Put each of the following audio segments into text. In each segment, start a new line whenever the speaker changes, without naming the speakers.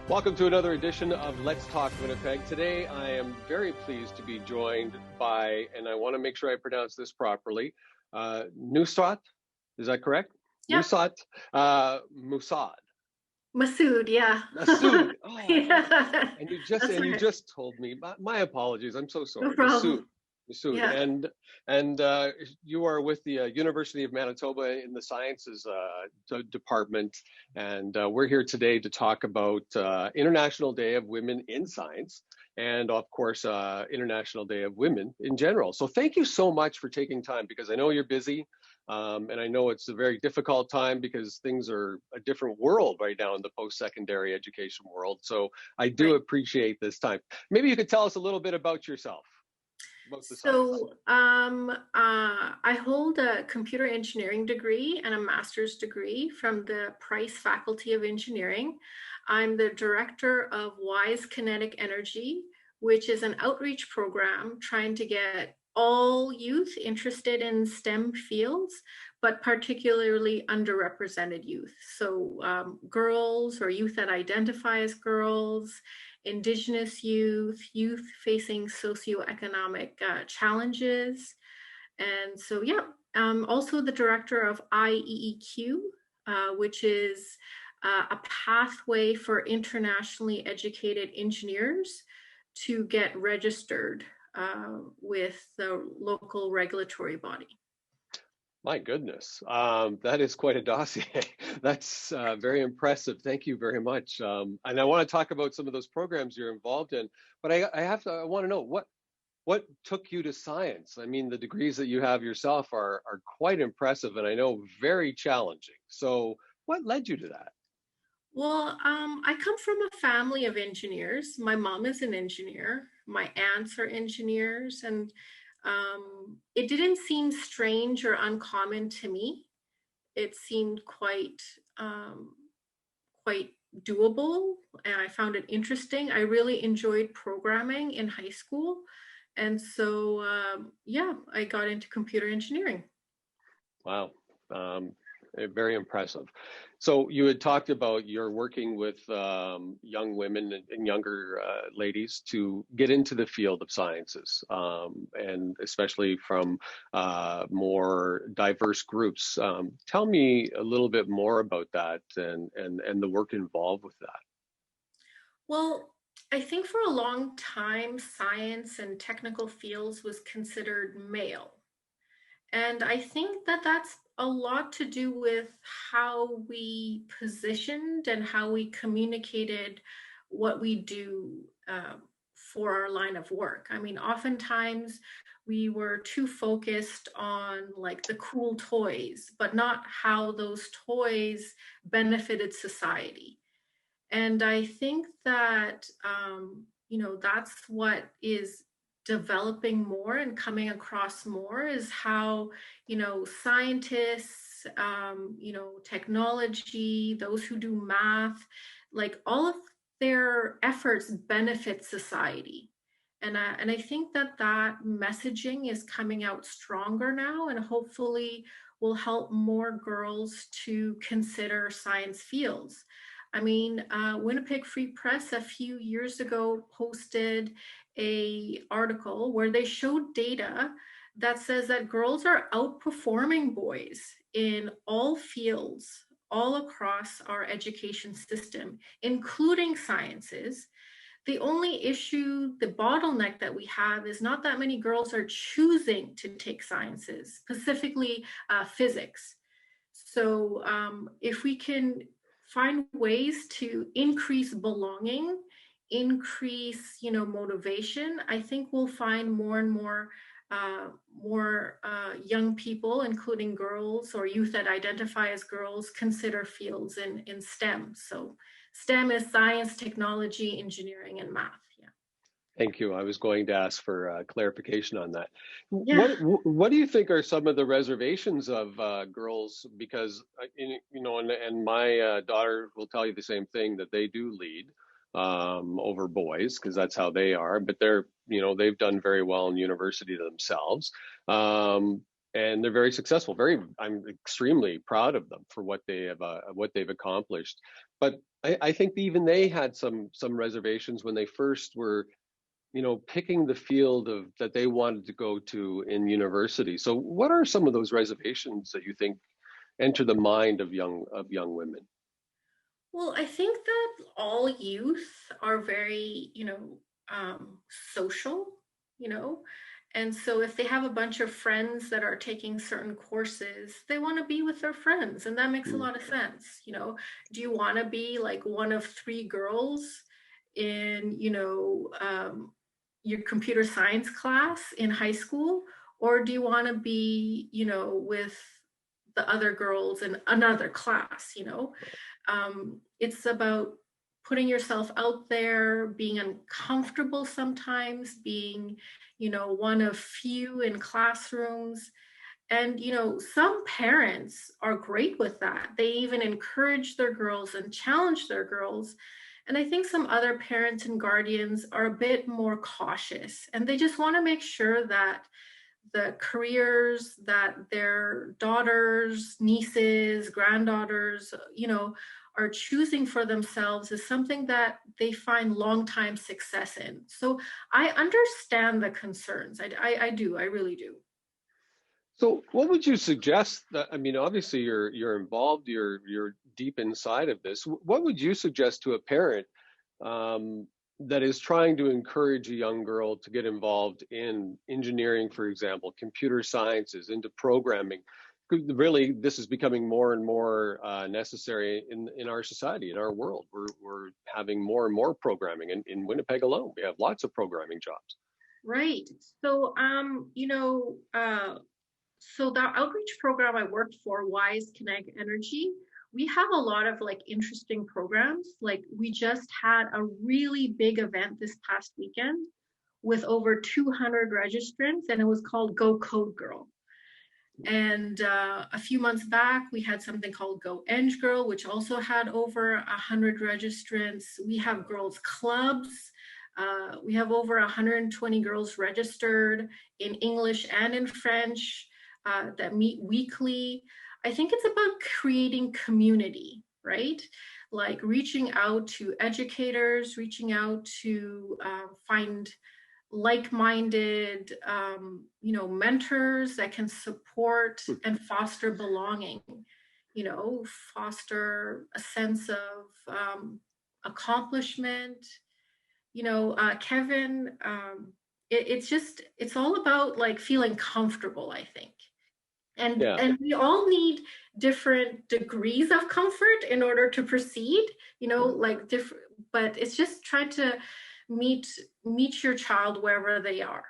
Welcome to another edition of Let's Talk Winnipeg. Today, I am very pleased to be joined by, and I want to make sure I pronounce this properly, Nusraat, is that correct?
Yep.
Nusraat Masood.
Masood, yeah.
Masood. Oh,
Yeah.
and you just told me. My apologies. I'm so sorry.
No problem.
Masood,
Yeah.
and you are with the University of Manitoba in the Sciences department, and we're here today to talk about International Day of Women in Science, and of course International Day of Women in general. So thank you so much for taking time, because I know you're busy, and I know it's a very difficult time because things are a different world right now in the post-secondary education world. So I do appreciate this time. Maybe you could tell us a little bit about yourself.
So I hold a computer engineering degree and a master's degree from the Price Faculty of Engineering. I'm the director of WISE Kinetic Energy, which is an outreach program trying to get all youth interested in STEM fields, but particularly underrepresented youth. So girls or youth that identify as girls, Indigenous youth, youth facing socioeconomic challenges. And so, yeah, I'm also the director of IEEQ, which is a pathway for internationally educated engineers to get registered with the local regulatory body.
My goodness, that is quite a dossier. That's very impressive. Thank you very much. And I want to talk about some of those programs you're involved in, but I want to know what took you to science? I mean, the degrees that you have yourself are quite impressive, and I know very challenging. So what led you to that?
Well, I come from a family of engineers. My mom is an engineer. My aunts are engineers, and it didn't seem strange or uncommon to me. It seemed quite doable, and I found it interesting. I really enjoyed programming in high school, and so yeah, I got into computer engineering.
Wow. Very impressive. So you had talked about you're working with young women and younger ladies to get into the field of sciences, and especially from more diverse groups. Tell me a little bit more about that and the work involved with that.
Well, I think for a long time, science and technical fields was considered male. And I think that that's a lot to do with how we positioned and how we communicated what we do for our line of work. I mean, oftentimes we were too focused on like the cool toys, but not how those toys benefited society. And I think that, that's what is developing more and coming across more is how, scientists, technology, those who do math, like all of their efforts benefit society. And I think that that messaging is coming out stronger now, and hopefully will help more girls to consider science fields. I mean, Winnipeg Free Press a few years ago posted a article where they showed data that says that girls are outperforming boys in all fields all across our education system, including sciences. The only issue, the bottleneck that we have is not that many girls are choosing to take sciences, specifically physics. So if we can find ways to increase belonging, increase, motivation, I think we'll find more and more young people, including girls or youth that identify as girls, consider fields in STEM. So STEM is science, technology, engineering, and math. Yeah.
Thank you. I was going to ask for clarification on that.
Yeah.
What do you think are some of the reservations of girls? Because and my daughter will tell you the same thing, that they do lead over boys because that's how they are. But they've done very well in university themselves. and they're very successful. I'm extremely proud of them for what they've accomplished. But I think even they had some reservations when they first were, picking the field that they wanted to go to in university. So, what are some of those reservations that you think enter the mind of young women?
Well, I think that all youth are very, social, you know. And so if they have a bunch of friends that are taking certain courses, they want to be with their friends. And that makes a
Mm.
lot of sense. Do you want to be like one of three girls in, your computer science class in high school? Or do you want to be, with the other girls in another class, it's about putting yourself out there, being uncomfortable sometimes, being, one of few in classrooms. And, some parents are great with that. They even encourage their girls and challenge their girls. And I think some other parents and guardians are a bit more cautious, and they just want to make sure that the careers that their daughters, nieces, granddaughters, are choosing for themselves is something that they find long-time success in. So I understand the concerns. I do. I really do.
So, what would you suggest? I mean, obviously, you're involved. You're deep inside of this. What would you suggest to a parent um, that is trying to encourage a young girl to get involved in engineering, for example, computer sciences, into programming? Really, this is becoming more and more necessary in our society, in our world. We're having more and more programming. In Winnipeg alone, we have lots of programming jobs.
Right. So, so the outreach program I worked for, Wise Connect Energy, we have a lot of like interesting programs. Like we just had a really big event this past weekend with over 200 registrants, and it was called Go Code Girl. And a few months back, we had something called Go Eng Girl, which also had over 100 registrants. We have girls clubs. We have over 120 girls registered in English and in French that meet weekly. I think it's about creating community, right? Like reaching out to educators, reaching out to find like-minded mentors that can support and foster belonging, foster a sense of accomplishment. Kevin, it's all about like feeling comfortable, I think. and
Yeah.
and we all need different degrees of comfort in order to proceed, like different, but it's just trying to meet meet your child wherever they are.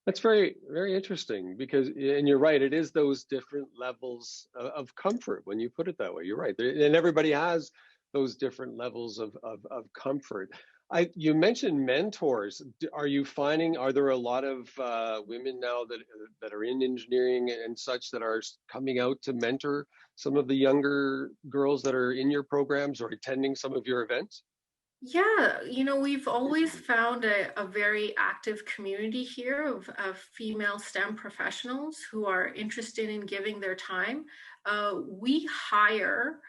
That's very, very interesting because, and you're right, it is those different levels of comfort when you put it that way. You're right. And everybody has those different levels of comfort. You mentioned mentors. Are you finding, are there a lot of women now that are in engineering and such that are coming out to mentor some of the younger girls that are in your programs or attending some of your events?
Yeah, we've always found a very active community here of female STEM professionals who are interested in giving their time. We hire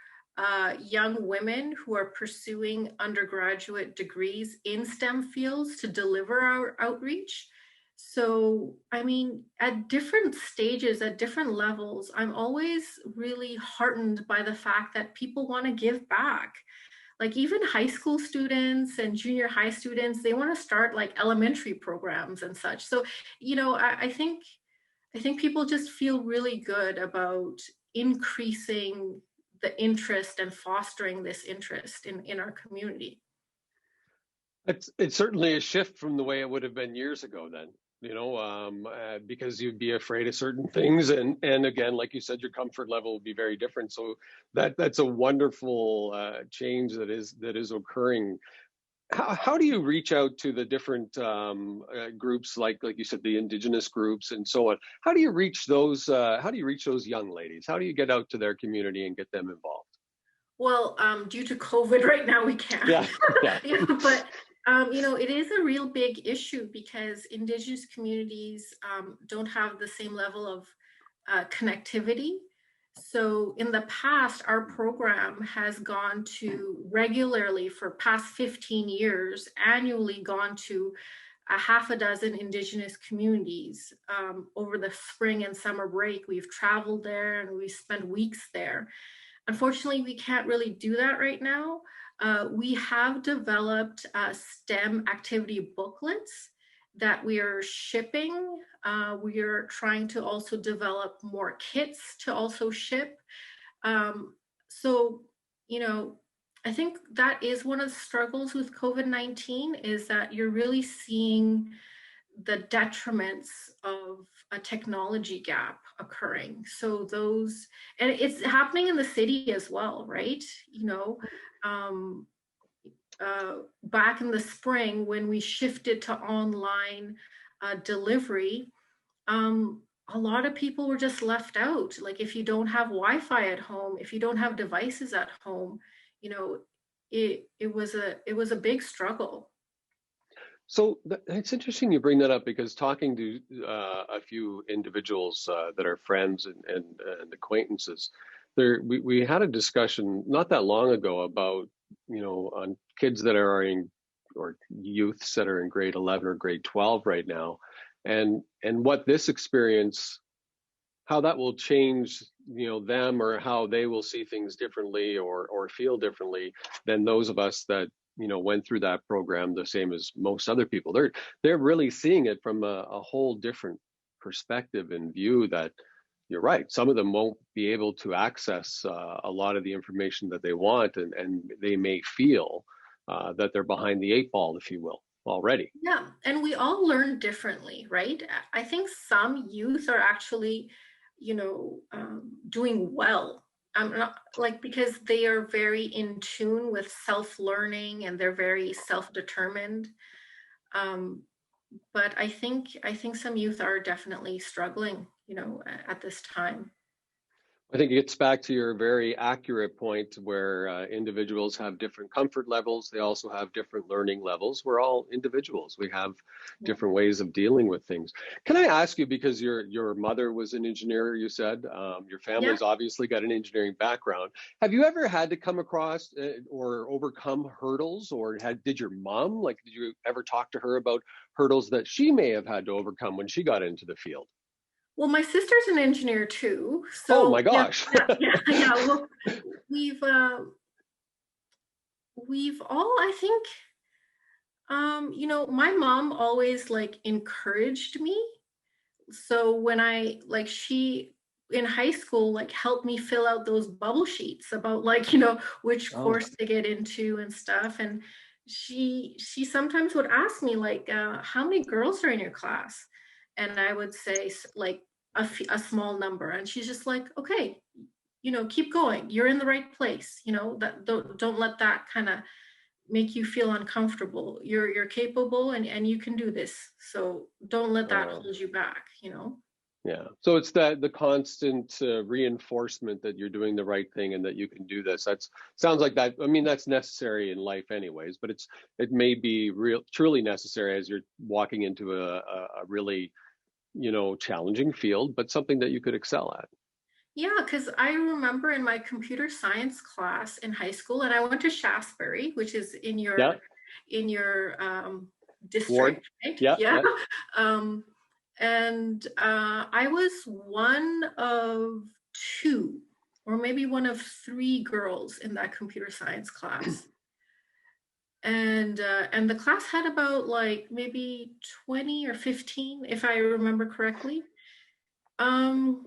young women who are pursuing undergraduate degrees in STEM fields to deliver our outreach. So, I mean, at different stages, at different levels, I'm always really heartened by the fact that people want to give back. Like even high school students and junior high students, they want to start like elementary programs and such. So, I think people just feel really good about increasing the interest and fostering this interest in our community.
It's certainly a shift from the way it would have been years ago then, because you'd be afraid of certain things. And again, like you said, your comfort level would be very different. So that's a wonderful change that is occurring. How do you reach out to the different groups, like you said, the Indigenous groups and so on? How do you reach those? How do you reach those young ladies? How do you get out to their community and get them involved?
Well, due to COVID right now, we can't.
Yeah, yeah.
Yeah, but It is a real big issue because Indigenous communities don't have the same level of connectivity. So in the past, our program has gone to regularly for past 15 years, annually gone to a half a dozen Indigenous communities. Over the spring and summer break, we've traveled there and we spent weeks there. Unfortunately, we can't really do that right now. We have developed STEM activity booklets that we are shipping. We are trying to also develop more kits to also ship. So, you know, I think that is one of the struggles with COVID-19 is that you're really seeing the detriments of a technology gap occurring. So those, and it's happening in the city as well, right? Um, Back in the spring when we shifted to online delivery, a lot of people were just left out. Like if you don't have Wi-Fi at home, if you don't have devices at home, you know, it was a big struggle.
So it's interesting you bring that up because talking to a few individuals that are friends and acquaintances, we had a discussion not that long ago about, on kids that are in, or youths that are in grade 11 or grade 12 right now, and what this experience, how that will change, them, or how they will see things differently or feel differently than those of us that went through that program the same as most other people. They're really seeing it from a whole different perspective and view. That you're right, some of them won't be able to access a lot of the information that they want, and they may feel that they're behind the eight ball, if you will, already.
Yeah, and we all learn differently, right? I think some youth are actually, doing well. I'm not like because they are very in tune with self-learning and they're very self-determined. Um, but I think some youth are definitely struggling, at this time.
I think it gets back to your very accurate point where individuals have different comfort levels. They also have different learning levels. We're all individuals. We have
Yeah.
different ways of dealing with things. Can I ask you, because your mother was an engineer, you said, your
Yeah.
family's obviously got an engineering background. Have you ever had to come across or overcome hurdles, or did your mom, like, did you ever talk to her about hurdles that she may have had to overcome when she got into the field?
Well, my sister's an engineer too.
Oh my
So yeah,
gosh.
yeah, yeah, yeah. Well, we've uh, we've all, I think, my mom always like encouraged me. So when I like she in high school like helped me fill out those bubble sheets about like, which
Oh,
course to get into and stuff. And she sometimes would ask me like, how many girls are in your class? And I would say like a small number. And she's just like, okay, keep going. You're in the right place. That don't let that kind of make you feel uncomfortable. You're capable and you can do this. So don't let that
oh.
hold you back.
Yeah. So it's that the constant reinforcement that you're doing the right thing and that you can do this. That's sounds like that. I mean, that's necessary in life anyways, but it may be real truly necessary as you're walking into a really, challenging field, but something that you could excel at.
Yeah, because I remember in my computer science class in high school, and I went to Shaftesbury, which is in your
Yeah.
in your
Ward.
district, right?
Yeah.
Yeah.
Yeah.
Um, and I was one of two, or maybe one of three girls in that computer science class. And the class had about like maybe 20 or 15, if I remember correctly. Um,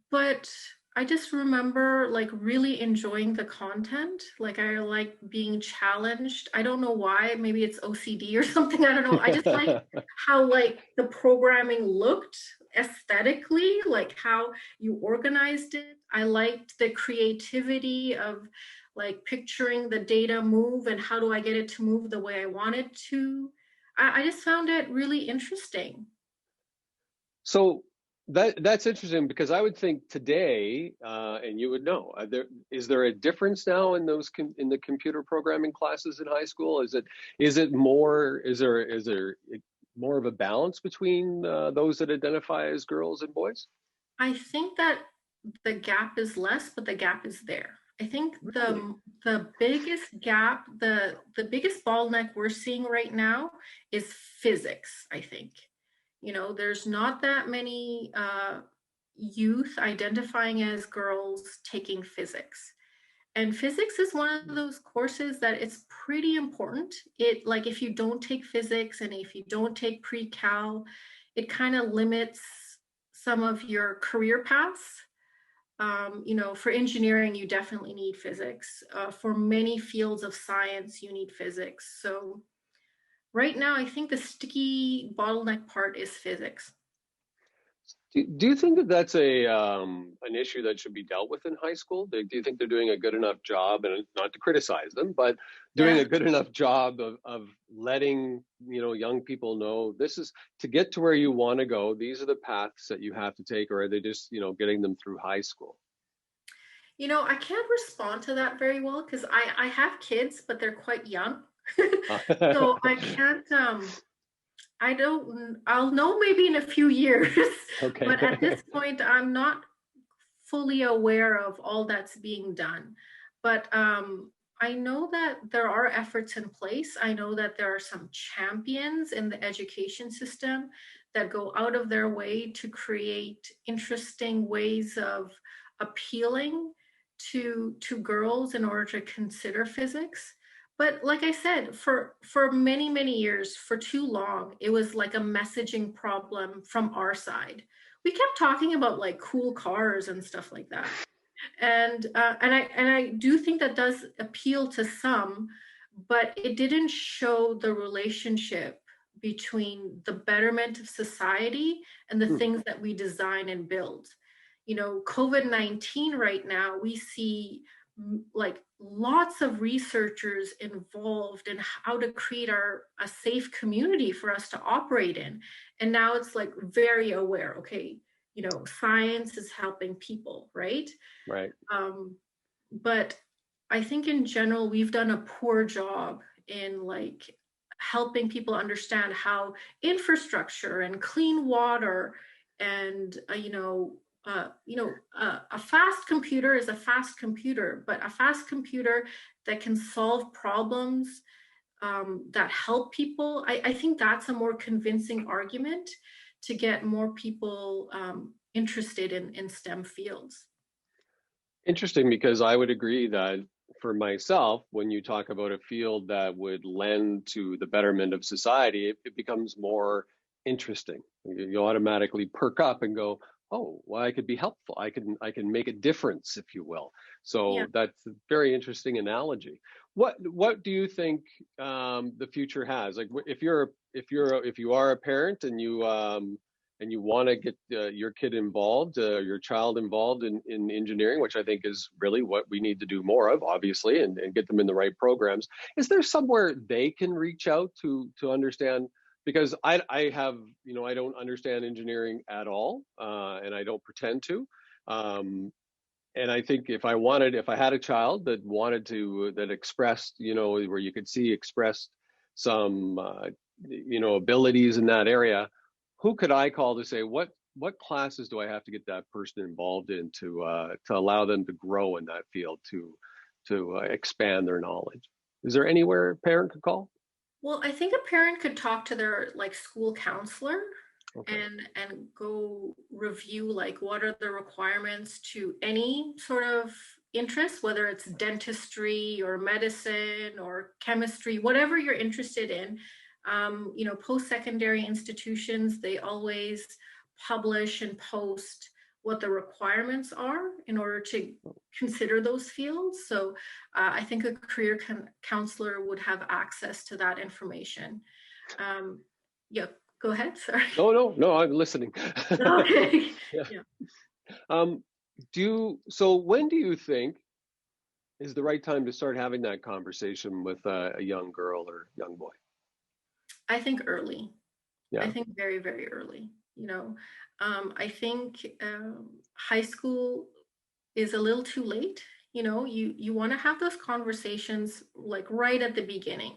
but I just remember like really enjoying the content. Like I like being challenged. I don't know why. Maybe it's OCD or something. I don't know. I just like how like the programming looked aesthetically, like how you organized it. I liked the creativity of like picturing the data move and how do I get it to move the way I want it to. I just found it really interesting.
So That's interesting because I would think today, and you would know, is there a difference now in in the computer programming classes in high school? Is it more is there more of a balance between those that identify as girls and boys?
I think that the gap is less, but the gap is there. I think
Really?
the biggest gap, the biggest bottleneck we're seeing right now is physics, I think. There's not that many youth identifying as girls taking physics. And physics is one of those courses that it's pretty important. It like if you don't take physics and if you don't take pre-cal, it kind of limits some of your career paths. For engineering, you definitely need physics. For many fields of science, you need physics. So right now, I think the sticky bottleneck part is physics.
Do you think that that's a an issue that should be dealt with in high school? Do you think they're doing a good enough job, and not to criticize them, but doing
Yeah.
a good enough job of letting young people know this is to get to where you want to go. These are the paths that you have to take, or are they just getting them through high school?
I can't respond to that very well because I have kids, but they're quite young. So I can't I don't I'll know maybe in a few years,
Okay.
but at this point I'm not fully aware of all that's being done. But I know that there are efforts in place. I know that there are some champions in the education system that go out of their way to create interesting ways of appealing to girls in order to consider physics. But like I said, for many many years, for too long, it was like a messaging problem from our side. We kept talking about like cool cars and stuff like that, and I do think that does appeal to some, but it didn't show the relationship between the betterment of society and the
Hmm.
things that we design and build. COVID-19 right now, we see like lots of researchers involved in how to create a safe community for us to operate in. And now it's like very aware, okay, science is helping people, right?
Right.
um, but I think in general we've done a poor job in like helping people understand how infrastructure and clean water and a fast computer is a fast computer, but a fast computer that can solve problems that help people. I think that's a more convincing argument to get more people interested in STEM fields.
Interesting, because I would agree that for myself, when you talk about a field that would lend to the betterment of society, it becomes more interesting. You automatically perk up and go, "Oh, well, I could be helpful. I can make a difference, if you will."
Yeah.
So that's a very interesting analogy. What do you think the future has? Like, if you are a parent and you want to get your kid involved, your child involved in engineering, which I think is really what we need to do more of, obviously, and get them in the right programs. Is there somewhere they can reach out to understand? Because I have, I don't understand engineering at all, and I don't pretend to. Um, and I think if I had a child that wanted to, that expressed, where you could see expressed some, abilities in that area, who could I call to say what classes do I have to get that person involved in to allow them to grow in that field, to expand their knowledge? Is there anywhere a parent could call?
Well, I think a parent could talk to their like school counselor
Okay.
and go review like what are the requirements to any sort of interest, whether it's dentistry or medicine or chemistry, whatever you're interested in. Post-secondary institutions, they always publish and post what the requirements are in order to consider those fields. So I think a career counselor would have access to that information. Um, yeah, go ahead. Sorry.
No, no, no. I'm listening.
Okay.
Yeah.
Yeah.
Um, so when do you think is the right time to start having that conversation with a young girl or young boy?
I think early. I
Yeah.
think very, very early. I think high school is a little too late. You want to have those conversations like right at the beginning,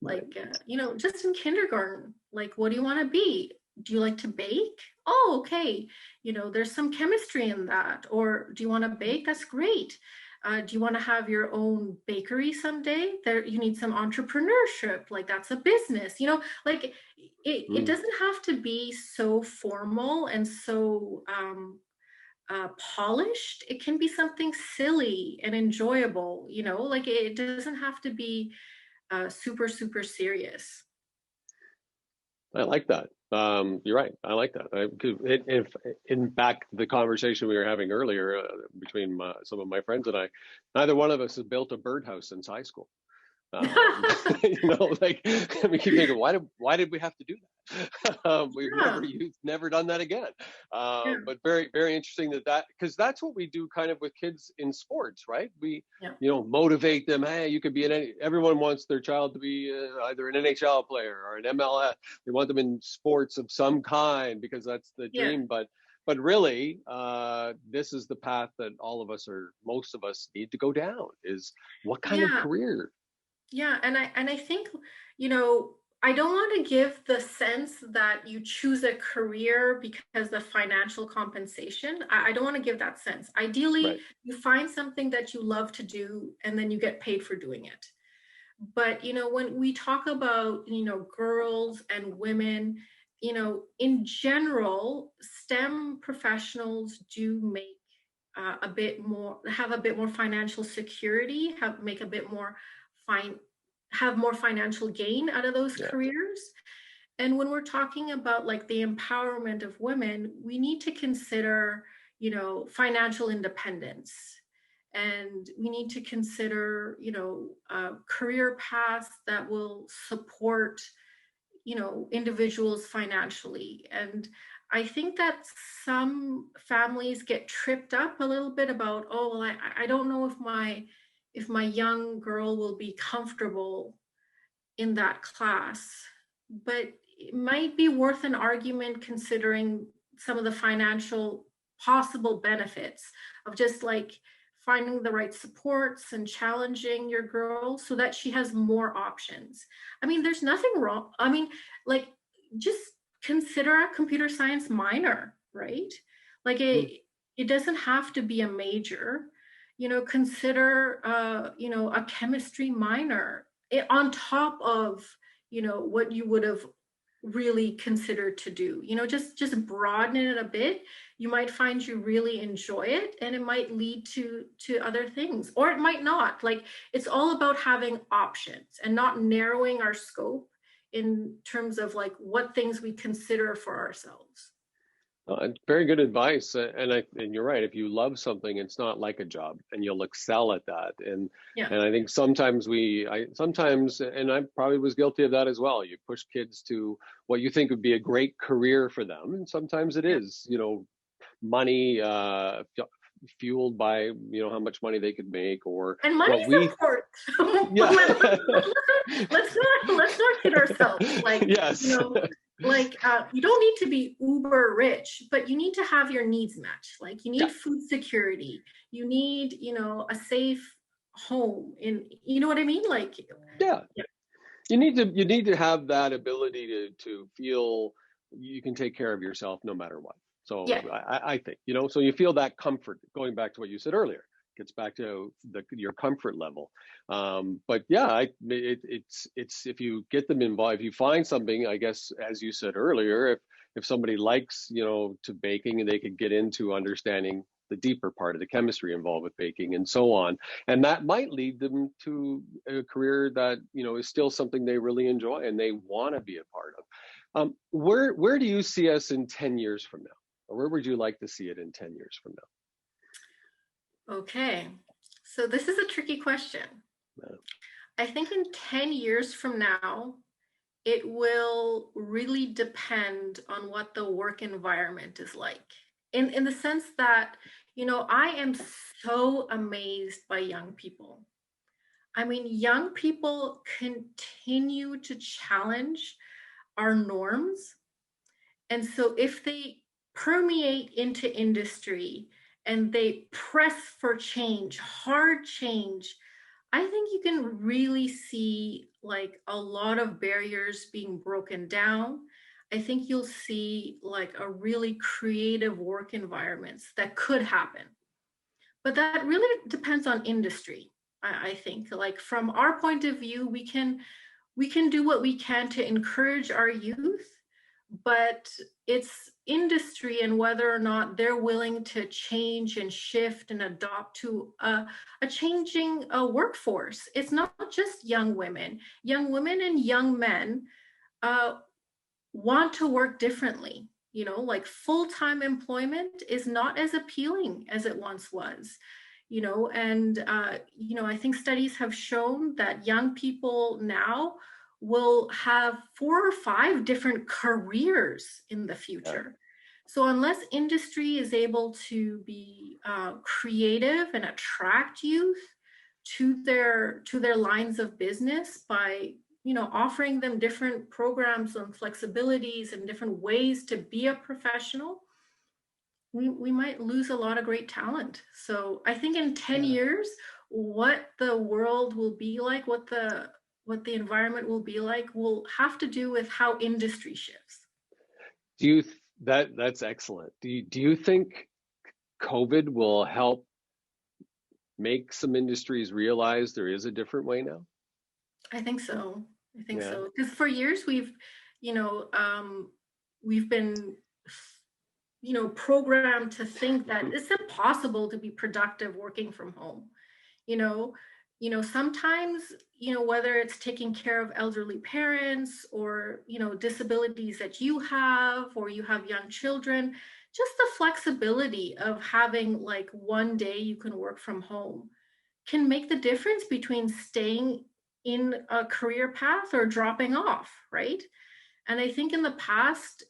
Right.
like just in kindergarten. Like, what do you want to be? Do you like to bake? Oh, okay. There's some chemistry in that. Or do you want to bake? That's great. Do you want to have your own bakery someday? There, you need some entrepreneurship. Like, that's a business. Like it
Mm.
doesn't have to be so formal and so polished. It can be something silly and enjoyable. Like it doesn't have to be super, super serious.
I like that. You're right. I like that. If in back to the conversation we were having earlier between some of my friends and I, neither one of us has built a birdhouse since high school. Like we keep thinking, why did we have to do that? We've
Yeah,
never done that again.
yeah,
But very, very interesting that because that's what we do kind of with kids in sports, right? We,
yeah,
motivate them. Hey, you could be everyone wants their child to be either an NHL player or an MLS. They want them in sports of some kind because that's the
yeah,
dream. But really, this is the path that most of us need to go down. Is what kind of
yeah.
career?
Yeah, and I think, you know, I don't want to give the sense that you choose a career because of financial compensation. I don't want to give that sense. Ideally,
Right.
you find something that you love to do and then you get paid for doing it. But, when we talk about, girls and women, in general, STEM professionals do make have a bit more financial security, make a bit more fine, have more financial gain out of those
Yeah.
careers. And when we're talking about like the empowerment of women, we need to consider, financial independence. And we need to consider, career paths that will support, individuals financially. And I think that some families get tripped up a little bit about, oh, well, I don't know if my young girl will be comfortable in that class. But it might be worth an argument considering some of the financial possible benefits of just like finding the right supports and challenging your girl so that she has more options. I mean, there's nothing wrong. I mean, like, just consider a computer science minor, right? Like
Mm.
it doesn't have to be a major. Consider a chemistry minor on top of what you would have really considered to do. Just broaden it a bit. You might find you really enjoy it, and it might lead to other things, or it might not. Like, it's all about having options and not narrowing our scope in terms of like what things we consider for ourselves.
Very good advice, and you're right. If you love something, it's not like a job, and you'll excel at that. And
Yeah,
and I think sometimes, and I probably was guilty of that as well. You push kids to what you think would be a great career for them, and sometimes it
yeah.
is, money fueled by how much money they could make or
And
what
money's
we,
important.
yeah,
Let's not kid ourselves. Like, you
yes,
know, you don't need to be uber rich, but you need to have your needs met. Like, you
yeah,
need food security. You need, a safe home. You know what I mean? Like,
yeah.
yeah,
You need to have that ability to feel you can take care of yourself no matter what. So
yeah,
I think so you feel that comfort. Going back to what you said earlier, gets back to your comfort level. But yeah, it's if you get them involved, if you find something, I guess as you said earlier, if somebody likes to baking and they could get into understanding the deeper part of the chemistry involved with baking and so on, and that might lead them to a career that is still something they really enjoy and they want to be a part of. Where do you see us in 10 years from now, or where would you like to see it in 10 years from
okay. So this is a tricky question.
now?
I think in 10 years from now, it will really depend on what the work environment is like. In the sense that, I am so amazed by young people. I mean, young people continue to challenge our norms. And so if they permeate into industry and they press for change, hard change, I think you can really see like a lot of barriers being broken down. I think you'll see like a really creative work environments that could happen. But that really depends on industry. I think like from our point of view, we can do what we can to encourage our youth, but it's industry and whether or not they're willing to change and shift and adopt to a changing workforce. It's not just young women and young men uh, want to work differently. You know, like full-time employment is not as appealing as it once was. You know, and I think studies have shown that young people now will have 4 or 5 different careers in the
Yeah.
future. So unless industry is able to be creative and attract youth to their lines of business by offering them different programs and flexibilities and different ways to be a professional, we might lose a lot of great talent. So I think in 10
Yeah.
years, what the world will be like, what the environment will be like, will have to do with how industry shifts.
Do you that's excellent. Do you think COVID will help make some industries realize there is a different way now?
I think so. I think
Yeah.
so. Because for years you know, we've been, programmed to think that it's impossible to be productive working from home. You know, sometimes, whether it's taking care of elderly parents or, disabilities that you have, or you have young children, just the flexibility of having like one day you can work from home can make the difference between staying in a career path or dropping off, right? And I think in the past,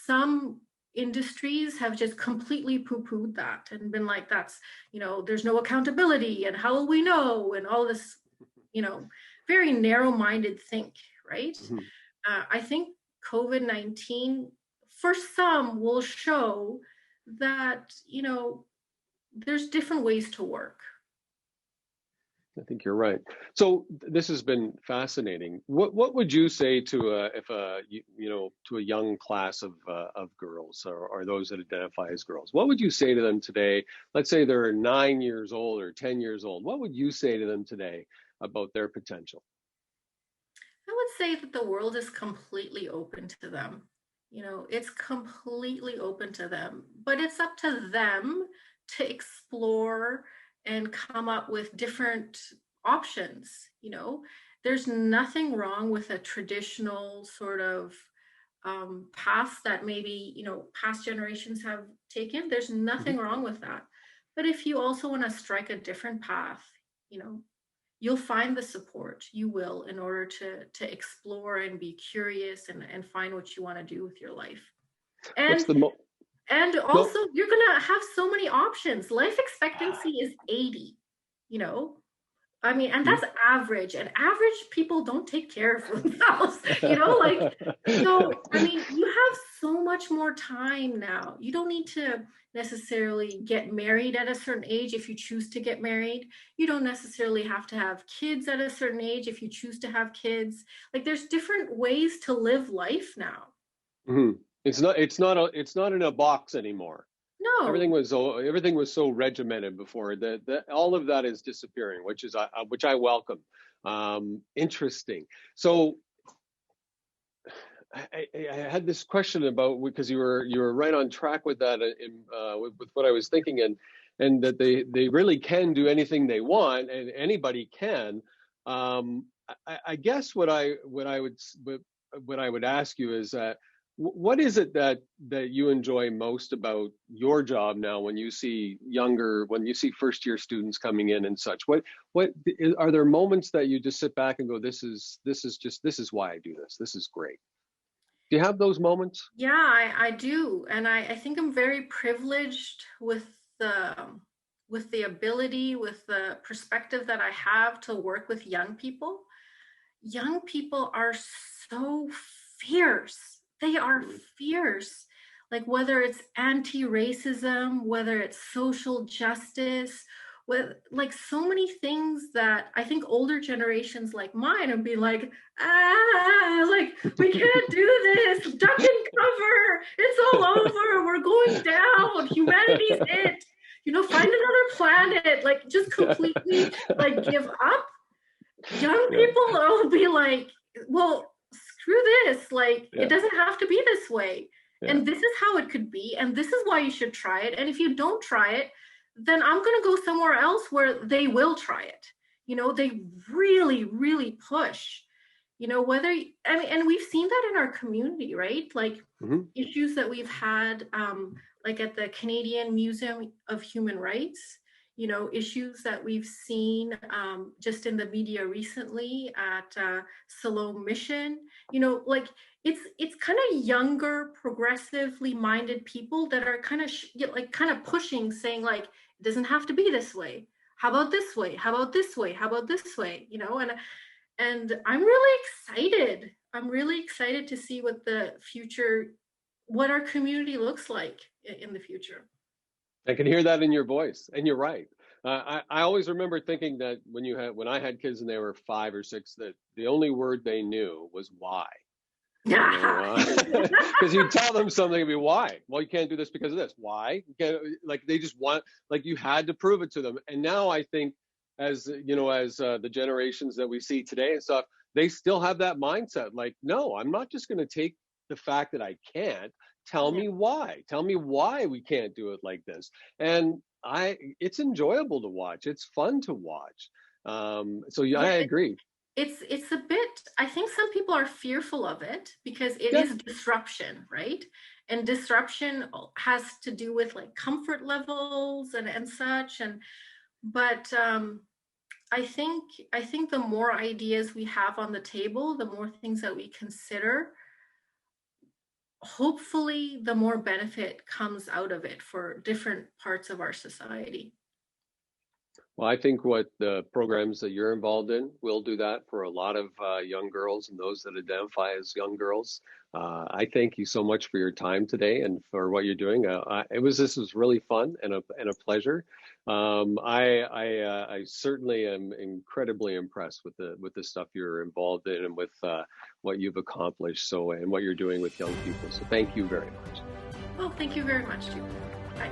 some industries have just completely poo-pooed that and been like, that's, there's no accountability and how will we know? And all this, you know, very narrow-minded think, right?
Mhm.
I think COVID-19 for some will show that, there's different ways to work.
I think you're right. So this has been fascinating. What would you say to if to a young class of girls, or those that identify as girls? What would you say to them today? Let's say they're 9 years old or 10 years old. What would you say to them today about their potential?
I would say that the world is completely open to them. It's completely open to them, but it's up to them to explore and come up with different options. There's nothing wrong with a traditional sort of path that maybe, past generations have taken. There's
Mhm.
nothing wrong with that. But if you also want to strike a different path, you know, you'll find the support you will in order to explore and be curious and find what you want to do with your life.
What's
and
the mo
and
no?
also you're gonna have so many options. Life expectancy is 80. you know I mean, and that's average, and average people don't take care of themselves. Like, so I mean, you have so much more time now. You don't need to necessarily get married at a certain age if you choose to get married. You don't necessarily have to have kids at a certain age if you choose to have kids. Like, there's different ways to live life now.
Mhm. It's not in a box anymore.
No.
Everything was so regimented before that all of that is disappearing, which I welcome. Interesting. So I had this question about, because you were right on track with that, with what I was thinking, and that they really can do anything they want, and anybody can. I guess what I would ask you is that, what is it that you enjoy most about your job now, when you see first year students coming in and such? What are there moments that you just sit back and go, this is why I do this. This is great. Do you have those moments?
Yeah, I do. And I think I'm very privileged the with the ability, with the perspective that I have to work with young people. Young people are so fierce. They are
Mm.
fierce. like whether it's anti-racism, whether it's social justice, with like so many things that I think older generations like mine would be like, like we can't do this, duck and cover, it's all over, we're going down, humanity's it, find another planet, like just completely like give up. Young
Yeah.
people will be like, well, screw this, like
Yeah.
it doesn't have to be this way,
Yeah.
and this is how it could be, and this is why you should try it, and if you don't try it, then I'm going to go somewhere else where they will try it. They really, really push, whether and we've seen that in our community, right? Like
Mm-hmm.
issues that we've had, like at the Canadian Museum of Human Rights, issues that we've seen, just in the media recently at Siloam Mission, like it's kind of younger, progressively minded people that are kind of like kind of pushing, saying like, it doesn't have to be this way. How about this way? How about this way? How about this way? And I'm really excited. I'm really excited to see what our community looks like in the future.
I can hear that in your voice, and you're right. I always remember thinking that when I had kids and they were 5 or 6, that the only word they knew was why.
Yeah.
Because you tell them something, it'd be why. Well, you can't do this because of this. Why? You can't, like they just want, like you had to prove it to them. And now I think, as the generations that we see today and stuff, they still have that mindset. Like, no, I'm not just going to take the fact that I can't. Tell me why. Tell me why we can't do it like this. And it's enjoyable to watch. It's fun to watch. So yeah, I agree.
It's a bit, I think some people are fearful of it because it
Yeah.
is disruption, right? And disruption has to do with like comfort levels and such. But I think the more ideas we have on the table, the more things that we consider, hopefully the more benefit comes out of it for different parts of our society.
Well, I think what the programs that you're involved in will do that for a lot of young girls and those that identify as young girls. I thank you so much for your time today and for what you're doing. This was really fun and a pleasure. I certainly am incredibly impressed with the stuff you're involved in and with what you've accomplished. And what you're doing with young people. So thank you very much.
Well, thank you very much, too. Bye.